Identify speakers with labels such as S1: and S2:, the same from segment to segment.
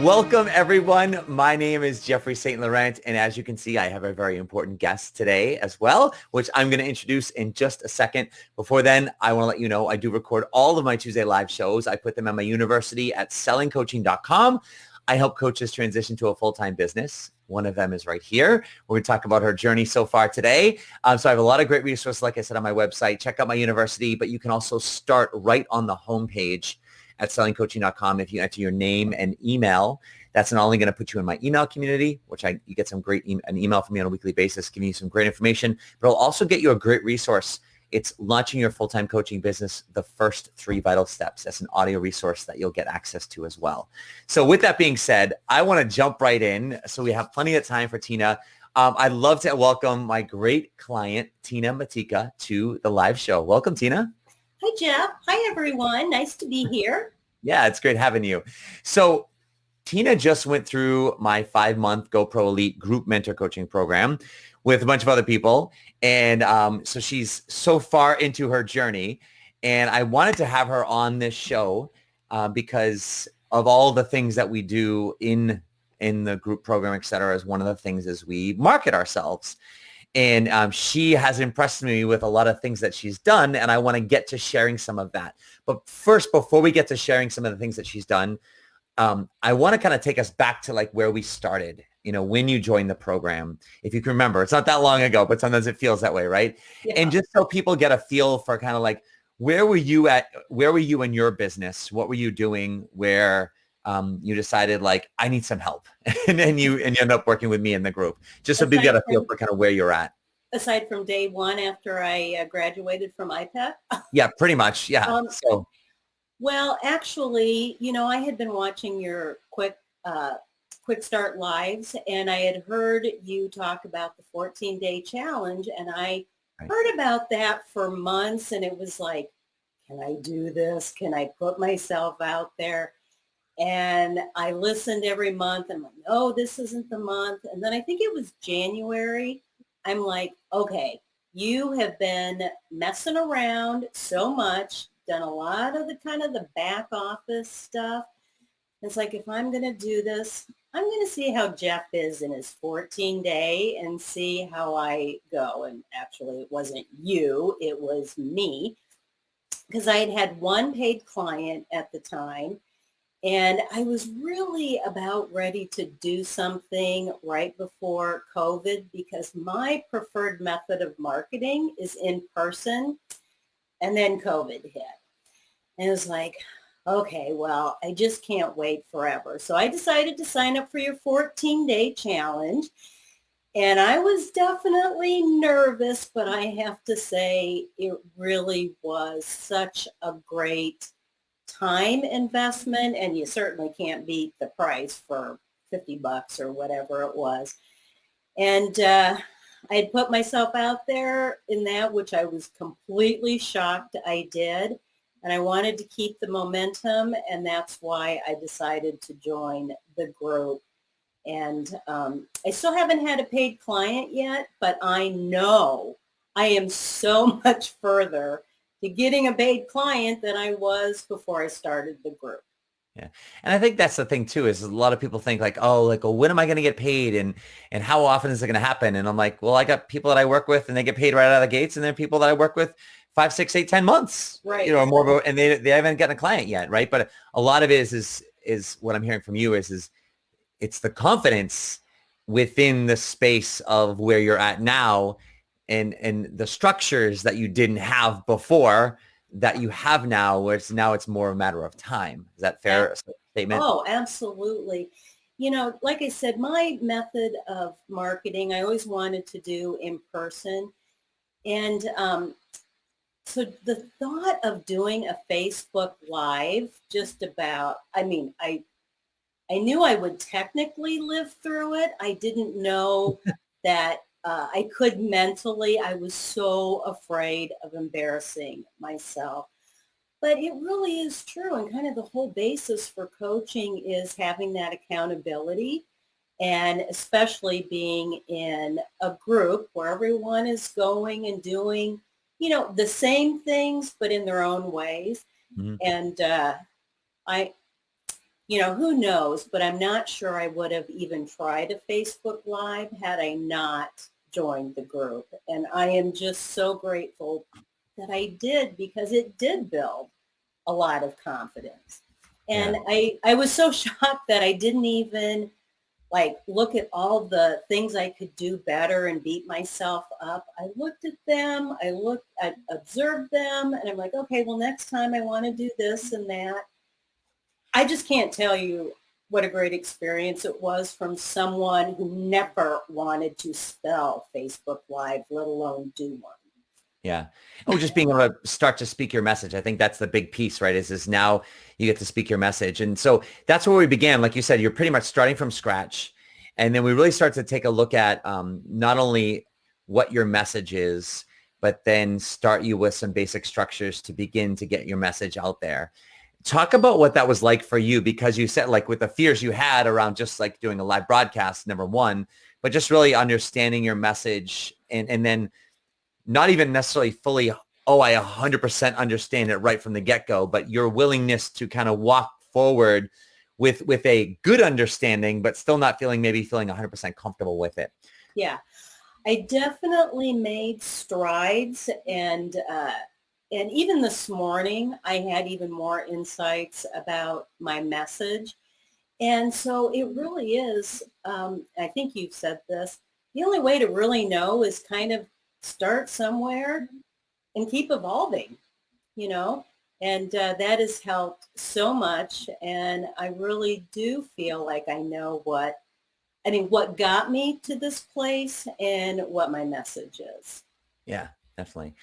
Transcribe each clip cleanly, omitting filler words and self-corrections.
S1: Welcome, everyone. My name is Jeffrey St. Laurent, and as you can see, I have a very important guest today as well, which I'm going to introduce in just a second. Before then, I want to let you know I do record all of my Tuesday live shows. I put them on my university at sellingcoaching.com. I help coaches transition to a full-time business. One of them is right here. We're going to talk about her journey so far today. So I have a lot of great resources, like I said, on my website. Check out my university, but you can also start right on the homepage at sellingcoaching.com. If you enter your name and email, that's not only going to put you in my email community, which you get some great an email from me on a weekly basis, giving you some great information, but it'll also get you a great resource. It's launching your full-time coaching business, the first 3 vital steps. That's an audio resource that you'll get access to as well. So with that being said, I want to jump right in so we have plenty of time for Tina. I'd love to welcome my great client, Tina Matejka, to the live show. Welcome, Tina.
S2: Hi, Jeff. Hi, everyone. Nice to be here.
S1: Yeah, it's great having you. So Tina just went through my 5-month GoProELITE group mentor coaching program with a bunch of other people. And so she's so far into her journey. And I wanted to have her on this show because of all the things that we do in the group program, et cetera. As one of the things is we market ourselves. And she has impressed me with a lot of things that she's done, and I want to get to sharing some of that. But first, before we get to sharing some of the things that she's done, I want to kind of take us back to like where we started, when you joined the program. If you can remember, it's not that long ago, but sometimes it feels that way, right? Yeah. And just so people get a feel for kind of like, where were you in your business? What were you doing where you decided like, I need some help and then you end up working with me in the group, just so people get a feel for kind of where you're at.
S2: Aside from day one after I graduated from IPEC?
S1: Yeah, pretty much. Yeah.
S2: Well, actually, I had been watching your quick start lives, and I had heard you talk about the 14-day challenge, and I heard about that for months, and it was like, can I do this? Can I put myself out there? And I listened every month. I'm like, no, this isn't the month. And then I think it was January. I'm like, okay, you have been messing around so much, done a lot of the kind of the back office stuff. It's like, if I'm going to do this, I'm going to see how Jeff is in his 14-day and see how I go. And actually, it wasn't you, it was me, because I had one paid client at the time. And I was really about ready to do something right before COVID, because my preferred method of marketing is in person. And then COVID hit. And it was like, okay, well, I just can't wait forever. So I decided to sign up for your 14-day challenge. And I was definitely nervous, but I have to say it really was such a great time investment, and you certainly can't beat the price for $50 or whatever it was. And I had put myself out there in that, which I was completely shocked I did. And I wanted to keep the momentum, and that's why I decided to join the group. And I still haven't had a paid client yet, but I know I am so much further to getting a paid client than I was before I started the group.
S1: Yeah. And I think that's the thing too, is a lot of people think like, oh, when am I going to get paid? And how often is it going to happen? And I'm like, well, I got people that I work with and they get paid right out of the gates. And then people that I work with 5, 6, 8, 10 months,
S2: right?
S1: And they haven't gotten a client yet. Right. But a lot of it is what I'm hearing from you is it's the confidence within the space of where you're at now, and the structures that you didn't have before that you have now, where it's more a matter of time. Is that fair statement?
S2: Oh, absolutely. Like I said, my method of marketing, I always wanted to do in person. And so the thought of doing a Facebook Live I knew I would technically live through it. I didn't know that I could mentally. I was so afraid of embarrassing myself. But it really is true. And kind of the whole basis for coaching is having that accountability, and especially being in a group where everyone is going and doing the same things, but in their own ways.
S1: Mhm.
S2: And I, who knows, but I'm not sure I would have even tried a Facebook Live had I not joined the group. And I am just so grateful that I did, because it did build a lot of confidence.
S1: Yeah.
S2: And I was so shocked that I didn't even look at all the things I could do better and beat myself up. I looked at them, I observed them, and I'm like, okay, well, next time I want to do this and that. I just can't tell you what a great experience it was from someone who never wanted to spell Facebook Live, let alone do one.
S1: Yeah. Oh, just being able to start to speak your message. I think that's the big piece, right? Is now you get to speak your message. And so that's where we began. Like you said, you're pretty much starting from scratch. And then we really start to take a look at not only what your message is, but then start you with some basic structures to begin to get your message out there. Talk about what that was like for you, because you said like with the fears you had around just like doing a live broadcast, number one, but just really understanding your message and then not even necessarily fully, oh, I 100% understand it right from the get-go, but your willingness to kind of walk forward with a good understanding, but still not feeling 100% comfortable with it.
S2: Yeah, I definitely made strides, and even this morning, I had even more insights about my message. And so it really is, I think you've said this, the only way to really know is kind of start somewhere and keep evolving, you know, and that has helped so much. And I really do feel like I know what got me to this place and what my message is.
S1: Yeah, definitely.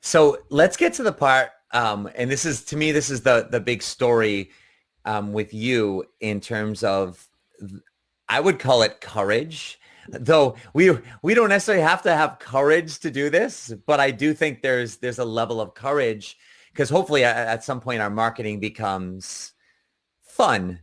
S1: So let's get to the part, and this is, to me, this is the big story with you in terms of, I would call it courage, though we don't necessarily have to have courage to do this, but I do think there's a level of courage, because hopefully at some point our marketing becomes fun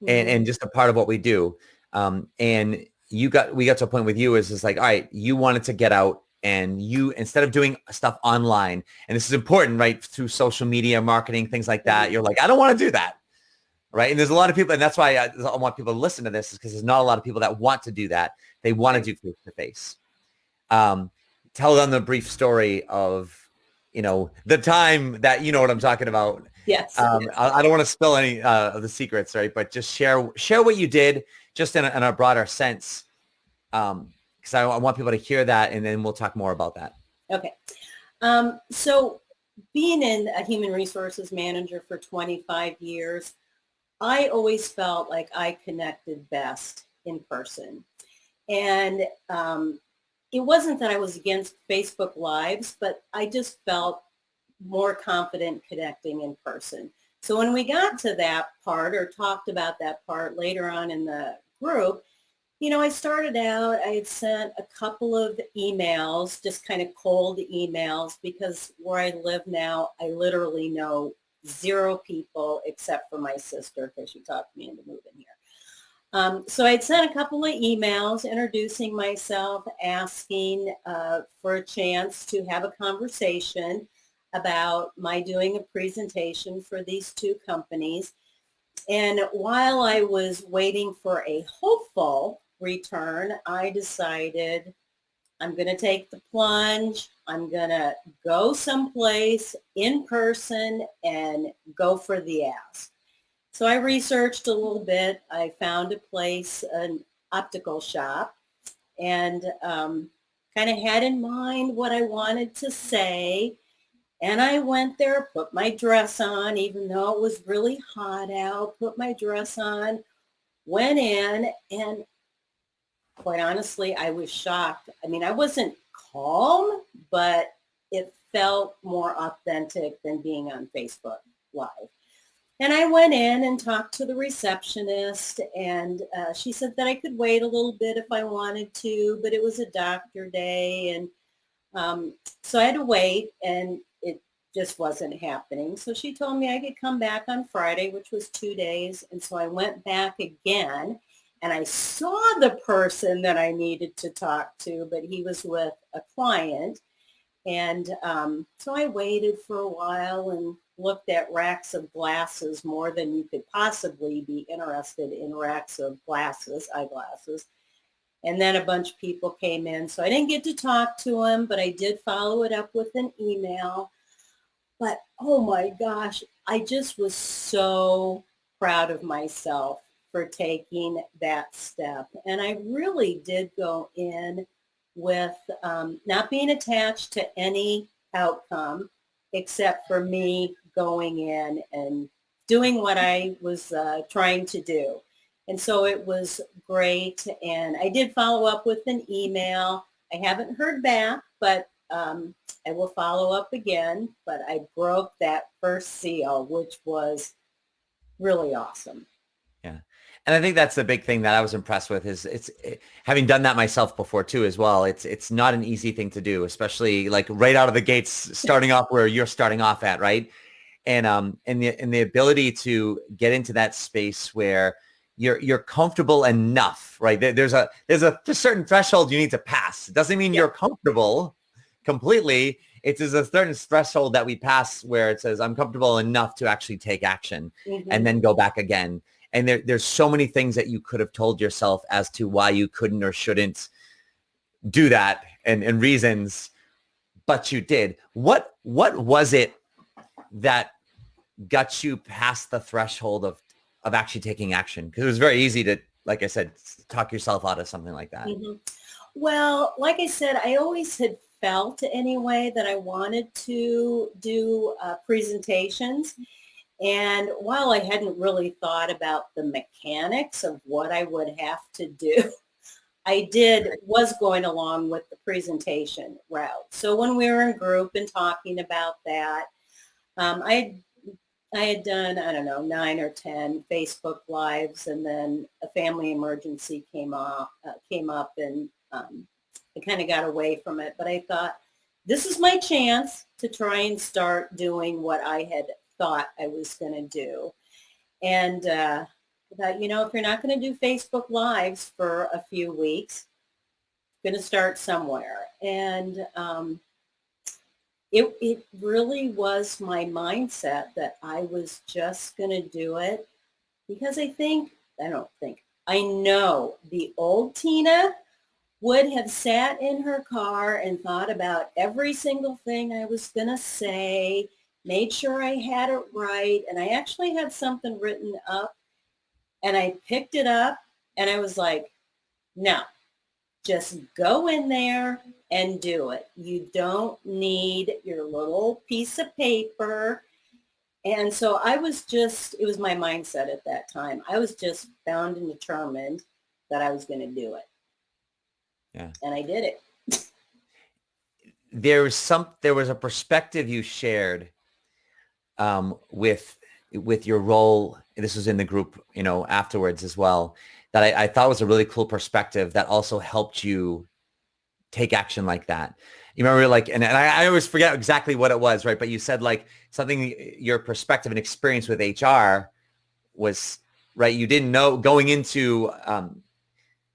S1: and
S2: Mhm.
S1: just a part of what we do. And we got to a point with you is like, all right, you wanted to get out, and you, instead of doing stuff online, and this is important, right, through social media marketing, things like that, you're like, I don't want to do that. Right. And there's a lot of people, and that's why I want people to listen to this, is because there's not a lot of people that want to do that. They want to
S2: Right.
S1: do face to face. Tell them the brief story of, the time that, you know what I'm talking about.
S2: Yes. Yes.
S1: I don't want to spill any of the secrets, right? But just share what you did, just in a broader sense, because I want people to hear that, and then we'll talk more about that.
S2: Okay. So being in a human resources manager for 25 years, I always felt like I connected best in person. And it wasn't that I was against Facebook Lives, but I just felt more confident connecting in person. So when we got to that part, or talked about that part later on in the group, I started out, I had sent a couple of emails, just kind of cold emails, because where I live now, I literally know zero people except for my sister, because she talked me into moving here. So I'd sent a couple of emails introducing myself, asking for a chance to have a conversation about my doing a presentation for these two companies. And while I was waiting for a hopeful return, I decided I'm going to take the plunge. I'm going to go someplace in person and go for the ask. So I researched a little bit. I found a place, an optical shop, and kind of had in mind what I wanted to say. And I went there, put my dress on, even though it was really hot out, put my dress on, went in, and quite honestly, I was shocked. I mean, I wasn't calm, but it felt more authentic than being on Facebook Live. And I went in and talked to the receptionist, and she said that I could wait a little bit if I wanted to, but it was a doctor day. And so I had to wait, and it just wasn't happening. So she told me I could come back on Friday, which was 2 days. And so I went back again, and I saw the person that I needed to talk to, but he was with a client. And so I waited for a while and looked at racks of glasses more than you could possibly be interested in racks of glasses, eyeglasses. And then a bunch of people came in. So I didn't get to talk to them, but I did follow it up with an email. But oh my gosh, I just was so proud of myself for taking that step. And I really did go in with not being attached to any outcome except for me going in and doing what I was trying to do. And so it was great. And I did follow up with an email. I haven't heard back, but I will follow up again. But I broke that first seal, which was really awesome.
S1: Yeah. And I think that's the big thing that I was impressed with is having done that myself before too as well. It's not an easy thing to do, especially like right out of the gates, starting off where you're starting off at, right? And the ability to get into that space where you're comfortable enough, right? There's a certain threshold you need to pass. It doesn't mean you're comfortable completely. It's a certain threshold that we pass where it says, I'm comfortable enough to actually take action and then go back again. And there's so many things that you could have told yourself as to why you couldn't or shouldn't do that and reasons, but you did. What was it that got you past the threshold of actually taking action? Because it was very easy to, like I said, talk yourself out of something like that.
S2: Well, like I said, I always had felt anyway that I wanted to do presentations. And while I hadn't really thought about the mechanics of what I would have to do, I was going along with the presentation route. So when we were in group and talking about that, I had done, I don't know, 9 or 10 Facebook Lives, and then a family emergency came up and I kind of got away from it. But I thought, this is my chance to try and start doing what I had thought I was going to do. And I thought, if you're not going to do Facebook Lives for a few weeks, going to start somewhere. And it really was my mindset that I was just going to do it because I know the old Tina would have sat in her car and thought about every single thing I was going to say, made sure I had it right. And I actually had something written up and I picked it up and I was like, no, just go in there and do it. You don't need your little piece of paper. And so it was my mindset at that time. I was just bound and determined that I was going to do it.
S1: Yeah.
S2: And I did it.
S1: There was a perspective you shared with your role. This was in the group, afterwards as well, that I thought was a really cool perspective that also helped you take action like that. You remember and I always forget exactly what it was, right? But you said like something, your perspective and experience with HR was, right? You didn't know going into,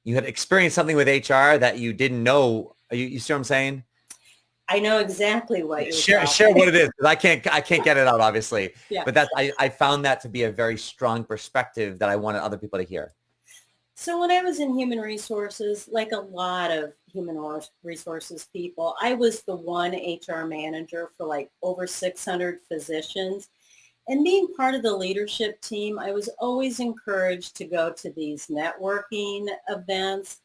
S1: you had experienced something with HR that you didn't know. You see what I'm saying?
S2: I know exactly what you're
S1: share what it is, because I can't get it out, obviously.
S2: Yeah.
S1: But I found that to be a very strong perspective that I wanted other people to hear.
S2: So when I was in human resources, like a lot of human resources people, I was the one HR manager for like over 600 physicians. And being part of the leadership team, I was always encouraged to go to these networking events.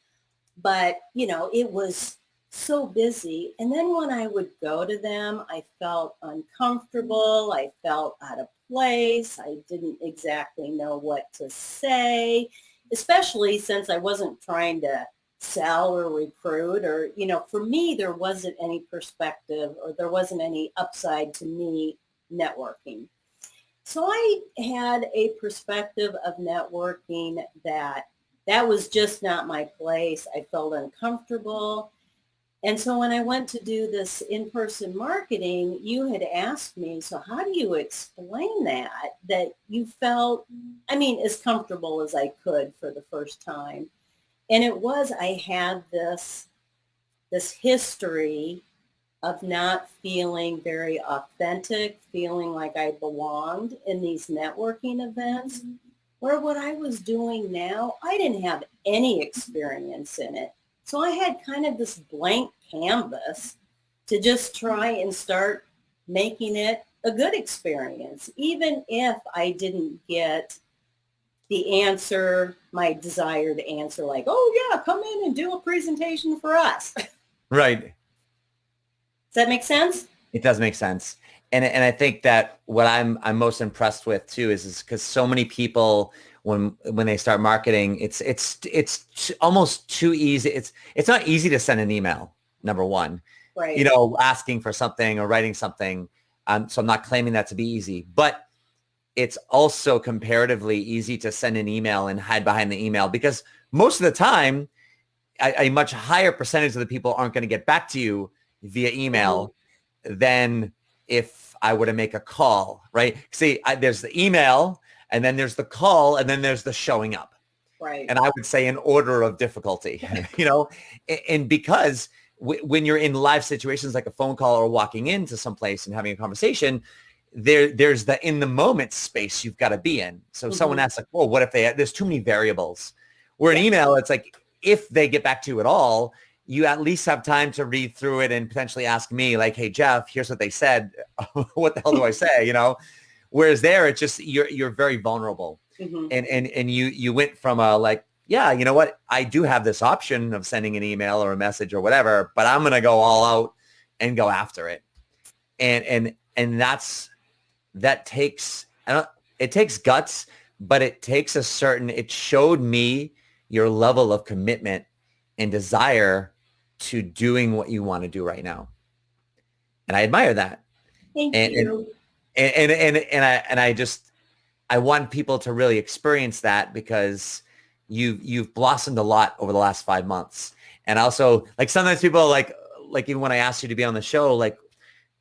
S2: But, it was so busy. And then when I would go to them, I felt uncomfortable. I felt out of place. I didn't exactly know what to say, especially since I wasn't trying to sell or recruit or, for me, there wasn't any perspective or there wasn't any upside to me networking. So I had a perspective of networking that was just not my place. I felt uncomfortable. And so when I went to do this in-person marketing, you had asked me, so how do you explain that you felt, as comfortable as I could for the first time? And it was, I had this history of not feeling very authentic, feeling like I belonged in these networking events, where what I was doing now, I didn't have any experience in it. So I had kind of this blank canvas to just try and start making it a good experience, even if I didn't get the answer, my desired answer, like, oh yeah, come in and do a presentation for us. Does
S1: Right.
S2: that make sense?
S1: It does make sense. And I think that what I'm most impressed with too is because so many people when they start marketing, it's almost too easy. It's not easy to send an email, number one,
S2: Right.
S1: asking for something or writing something. So I'm not claiming that to be easy, but it's also comparatively easy to send an email and hide behind the email because most of the time, a much higher percentage of the people aren't going to get back to you via email than if I were to make a call, right? See, there's the email and then there's the call and then there's the showing up.
S2: Right.
S1: And I would say in order of difficulty, and because when you're in live situations like a phone call or walking into some place and having a conversation, there's the in the moment space you've got to be in. So someone asks like, well, what if there's too many variables? Where an email, it's like, if they get back to you at all, you at least have time to read through it and potentially ask me like, hey, Jeff, here's what they said. What the hell do I say? Whereas there, it's just, you're very vulnerable. And you went from a like, yeah, you know what? I do have this option of sending an email or a message or whatever, but I'm going to go all out and go after it. And that takes, it takes guts, but it takes it showed me your level of commitment and desire to doing what you want to do right now. And I admire that.
S2: Thank you.
S1: And I want people to really experience that because you've blossomed a lot over the last 5 months. And also like sometimes people like even when I asked you to be on the show, like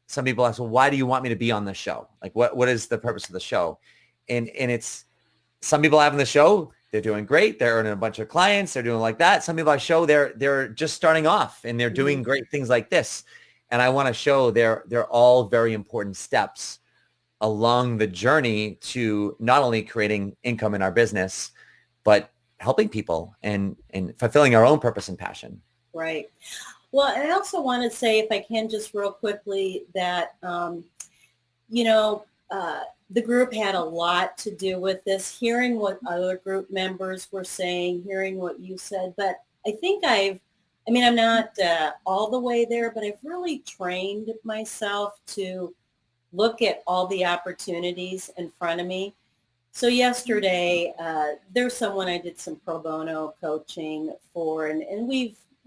S1: some people ask, well, why do you want me to be on the show? Like what is the purpose of the show? And it's some people having the show, they're doing great. They're earning a bunch of clients. They're doing like that. Some people I show they're just starting off and they're doing great things like this. And I want to show they're all very important steps along the journey to not only creating income in our business, but helping people and fulfilling our own purpose and passion.
S2: Right. Well, I also want to say, if I can just real quickly, that, the group had a lot to do with this, hearing what other group members were saying, hearing what you said. But I think I'm not all the way there, but I've really trained myself to look at all the opportunities in front of me. So yesterday, there's someone I did some pro bono coaching for, and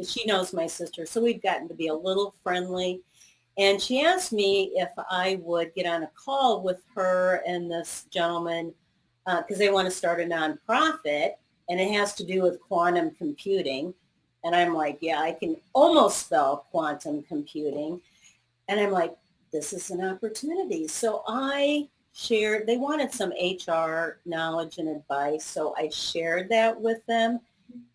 S2: she knows my sister, so we've gotten to be a little friendly. And she asked me if I would get on a call with her and this gentleman because they want to start a nonprofit, and it has to do with quantum computing. And I'm like, yeah, I can almost spell quantum computing. And I'm like, this is an opportunity. So I shared, they wanted some HR knowledge and advice. So I shared that with them.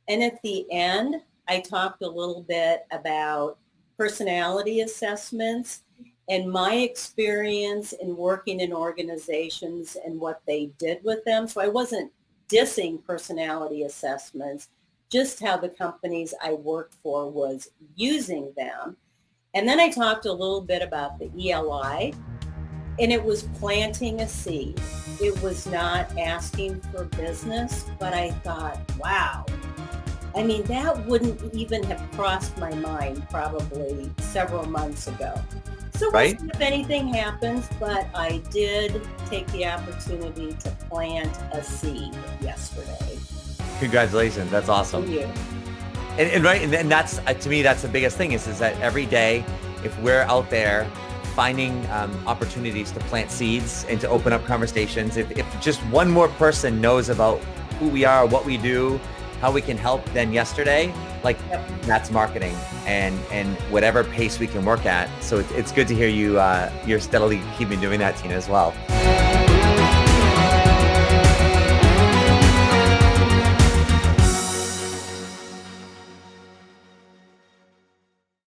S2: And at the end, I talked a little bit about personality assessments and my experience in working in organizations and what they did with them. So I wasn't dissing personality assessments, just how the companies I worked for was using them. And then I talked a little bit about the ELI, and it was planting a seed. It was not asking for business, but I thought, wow. I mean, that wouldn't even have crossed my mind probably several months ago. So we'll see if anything happens, but I did take the opportunity to plant a seed yesterday.
S1: Congratulations. That's awesome.
S2: Thank you.
S1: And that's, to me, that's the biggest thing is that every day, if we're out there finding opportunities to plant seeds and to open up conversations, if just one more person knows about who we are, what we do, how we can help than yesterday, that's marketing and whatever pace we can work at. So it's good to hear you're steadily keeping doing that, Tina, as well.